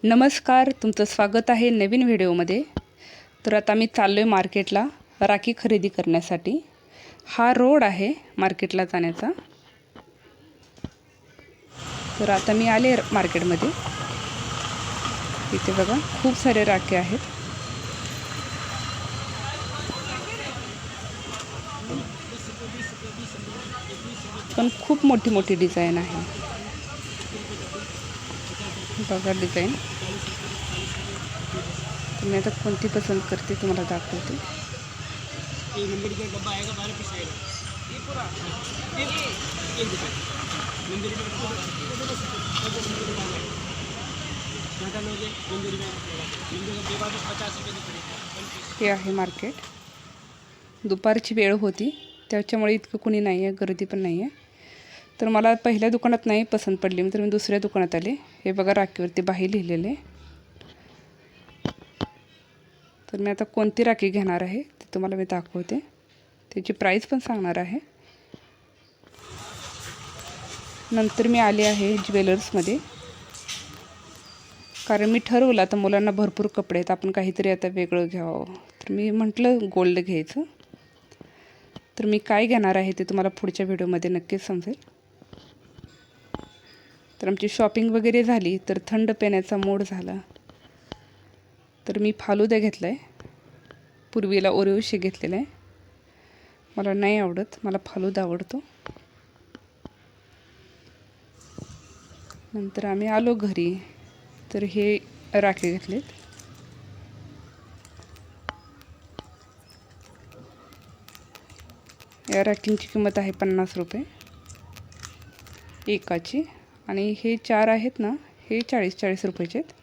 नमस्कार, तुमचं स्वागत आहे नवीन व्हिडिओमध्ये। तर आता मी चाललो आहे मार्केटला राखी खरेदी करण्यासाठी। हा रोड आहे मार्केटला जाण्याचा। तर आता मी आले मार्केटमध्ये। इथे बघा खूप सारे राखी आहेत। पण खूप मोठी मोठी डिझाइन आहे। बघा डिझाइन। मैं आता कोणती पसंत करते तुम्हाला दाखवते। हे आहे मार्केट। दुपारची वेळ होती त्याच्यामुळे इतकं कोणी नाही आहे, गर्दी पण नाही आहे। तर मला पहिल्या दुकानात नाही पसंत पडली, तर मी दुसऱ्या दुकानात आले। हे बघा राखीवरती बाही लिहिलेले। तर मी आता कोणती राखी घेणार आहे ते तुम्हाला मी दाखवते। त्याची प्राइस पण सांगणार आहे। नंतर मी आले आहे ज्वेलर्समध्ये, कारण मी ठरवलं आता मुलांना भरपूर कपडे आहेत, आपण काहीतरी आता वेगळं घ्यावं। तर मी म्हटलं गोल्ड घ्यायचं। तर मी काय घेणार आहे ते तुम्हाला पुढच्या व्हिडिओमध्ये नक्कीच समजेल। तर आमची शॉपिंग वगैरे झाली, तर थंड पिण्याचा मूड झाला। तर मी फालुदा घेतला आहे। पूर्वीला ओरिओ शेक घेतलेला आहे। मला नाही आवडत, मला फालुदा आवडतो। नंतर आम्ही आलो घरी, तर हे राखी घेतलेत। या राखींची किंमत आहे 50 रुपये एकाची, आणि हे 4 आहेत ना, हे 40 रुपयाचे आहेत।